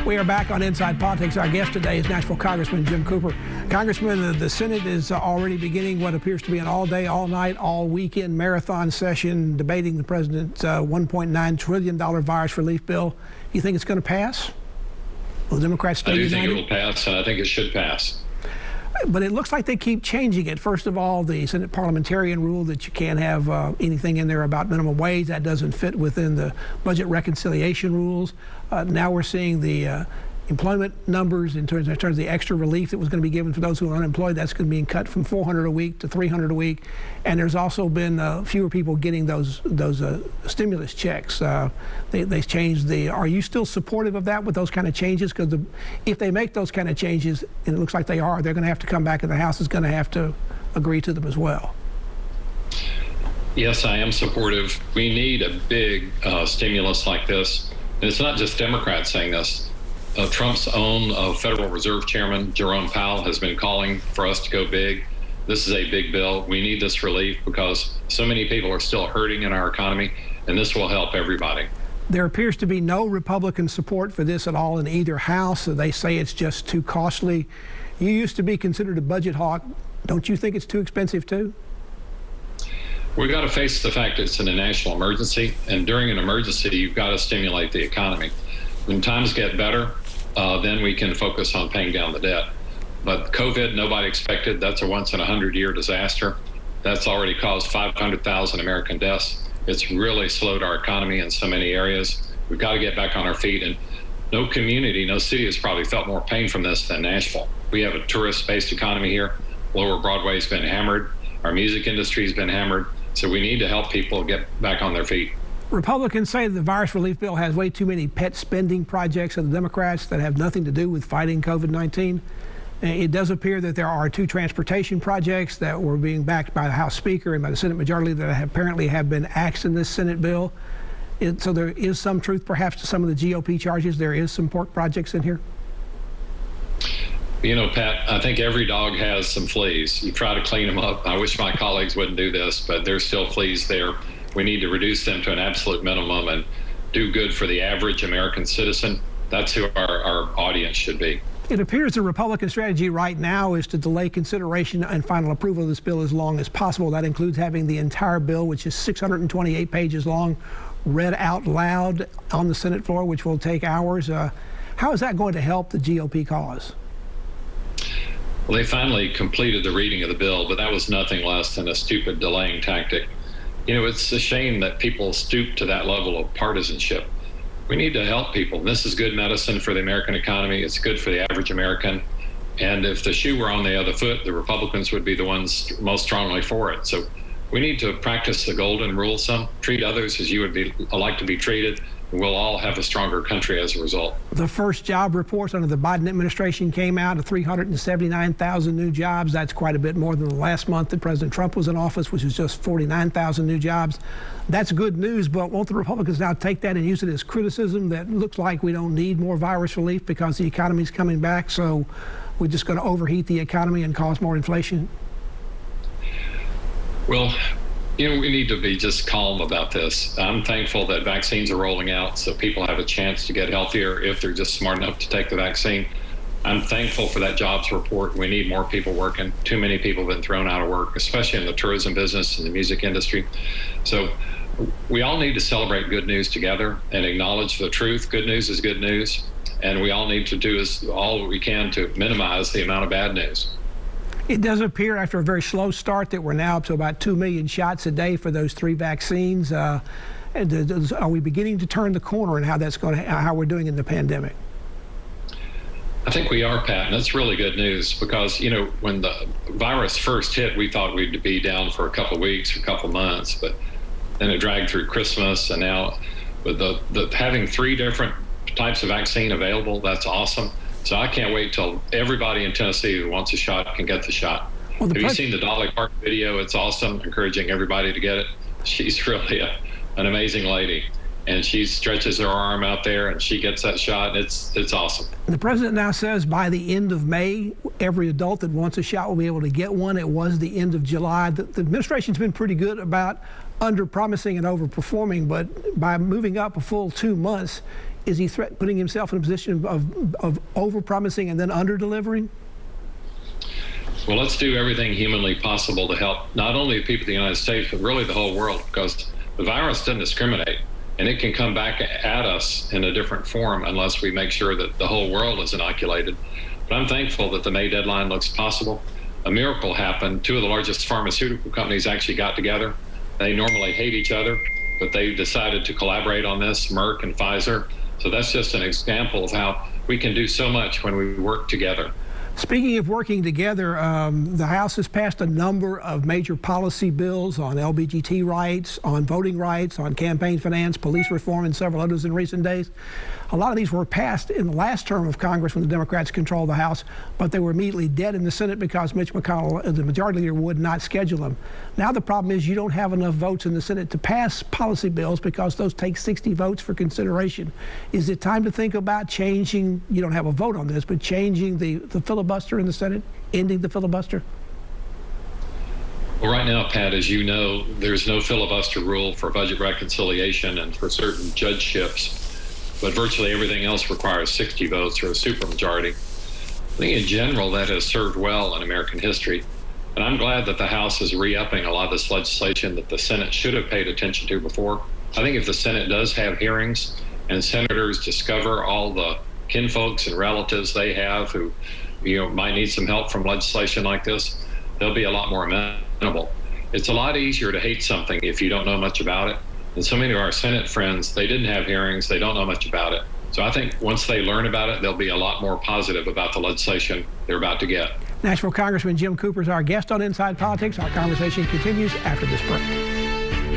We are back on Inside Politics. Our guest today is Nashville Congressman Jim Cooper. Congressman, the Senate is already beginning what appears to be an all-day, all-night, all-weekend marathon session debating the president's $1.9 trillion virus relief bill. You think it's going to pass? Will the Democrats stay united? I do think it will pass, and I think it should pass. But it looks like they keep changing it. First of all, the Senate parliamentarian rule that you can't have anything in there about minimum wage. That doesn't fit within the budget reconciliation rules. Now we're seeing the employment numbers in terms of the extra relief that was going to be given for those who are unemployed. That's going to be cut from $400 a week to $300 a week. And there's also been fewer people getting those stimulus checks. They changed the. Are you still supportive of that with those kind of changes? Because if they make those kind of changes, and it looks like they are, they're going to have to come back, and the House is going to have to agree to them as well. Yes, I am supportive. We need a big stimulus like this. And it's not just Democrats saying this. Trump's own Federal Reserve Chairman, Jerome Powell, has been calling for us to go big. This is a big bill. We need this relief because so many people are still hurting in our economy, and this will help everybody. There appears to be no Republican support for this at all in either house. So they say it's just too costly. You used to be considered a budget hawk. Don't you think it's too expensive too? We've got to face the fact that it's in a national emergency, and during an emergency, you've got to stimulate the economy. When times get better, then we can focus on paying down the debt. But COVID, nobody expected. That's a once in 100-year disaster. That's already caused 500,000 American deaths. It's really slowed our economy in so many areas. We've got to get back on our feet. And no community, no city has probably felt more pain from this than Nashville. We have a tourist-based economy here. Lower Broadway's been hammered. Our music industry's been hammered. So we need to help people get back on their feet. Republicans say the virus relief bill has way too many pet spending projects of the Democrats that have nothing to do with fighting COVID-19. It does appear that there are two transportation projects that were being backed by the House Speaker and by the Senate majority that apparently have been axed in this Senate bill. So there is some truth perhaps to some of the GOP charges. There is some pork projects in here. You know, Pat, I think every dog has some fleas. You try to clean them up. I wish my colleagues wouldn't do this, but there's still fleas there. We need to reduce them to an absolute minimum and do good for the average American citizen. That's who our audience should be. It appears the Republican strategy right now is to delay consideration and final approval of this bill as long as possible. That includes having the entire bill, which is 628 pages long, read out loud on the Senate floor, which will take hours. How is that going to help the GOP cause? Well, they finally completed the reading of the bill, but that was nothing less than a stupid delaying tactic. You know, it's a shame that people stoop to that level of partisanship. We need to help people. This is good medicine for the American economy. It's good for the average American. And if the shoe were on the other foot, the Republicans would be the ones most strongly for it. So we need to practice the golden rule some, treat others as you would like to be treated. We'll all have a stronger country as a result. The first job reports under the Biden administration came out of 379,000 new jobs. That's quite a bit more than the last month that President Trump was in office, which was just 49,000 new jobs. That's good news, but won't the Republicans now take that and use it as criticism that looks like we don't need more virus relief because the economy's coming back, so we're just going to overheat the economy and cause more inflation? Well, you know, we need to be just calm about this. I'm thankful that vaccines are rolling out so people have a chance to get healthier if they're just smart enough to take the vaccine. I'm thankful for that jobs report. We need more people working. Too many people have been thrown out of work, especially in the tourism business and the music industry. So we all need to celebrate good news together and acknowledge the truth. Good news is good news. And we all need to do all we can to minimize the amount of bad news. It does appear after a very slow start that we're now up to about 2 million shots a day for those 3 vaccines. Are we beginning to turn the corner in how we're doing in the pandemic? I think we are, Pat, and that's really good news because, you know, when the virus first hit, we thought we'd be down for a couple of weeks or a couple of months, but then it dragged through Christmas, and now with having 3 different types of vaccine available, that's awesome. So I can't wait till everybody in Tennessee who wants a shot can get the shot. Well, have you seen the Dolly Parton video? It's awesome, encouraging everybody to get it. She's really an amazing lady. And she stretches her arm out there and she gets that shot. It's awesome. The president now says by the end of May, every adult that wants a shot will be able to get one. It was the end of July. The administration's been pretty good about under-promising and over-performing, but by moving up a full 2 months, Is he putting himself in a position of over-promising and then under-delivering? Well, let's do everything humanly possible to help not only the people of the United States, but really the whole world, because the virus doesn't discriminate, and it can come back at us in a different form unless we make sure that the whole world is inoculated. But I'm thankful that the May deadline looks possible. A miracle happened. Two of the largest pharmaceutical companies actually got together. They normally hate each other, but they decided to collaborate on this, Merck and Pfizer. So that's just an example of how we can do so much when we work together. Speaking of working together, the House has passed a number of major policy bills on LGBT rights, on voting rights, on campaign finance, police reform, and several others in recent days. A lot of these were passed in the last term of Congress when the Democrats controlled the House, but they were immediately dead in the Senate because Mitch McConnell, the majority leader, would not schedule them. Now the problem is you don't have enough votes in the Senate to pass policy bills because those take 60 votes for consideration. Is it time to think about changing, you don't have a vote on this, but changing the filibuster in the Senate, ending the filibuster? Well, right now, Pat, as you know, there's no filibuster rule for budget reconciliation and for certain judgeships, but virtually everything else requires 60 votes or a supermajority. I think in general that has served well in American history, and I'm glad that the House is re-upping a lot of this legislation that the Senate should have paid attention to before. I think if the Senate does have hearings and senators discover all the kinfolks and relatives they have who might need some help from legislation like this, they'll be a lot more amenable. It's a lot easier to hate something if you don't know much about it. And so many of our Senate friends, they didn't have hearings, they don't know much about it. So I think once they learn about it, they'll be a lot more positive about the legislation they're about to get. Nashville Congressman Jim Cooper is our guest on Inside Politics. Our conversation continues after this break.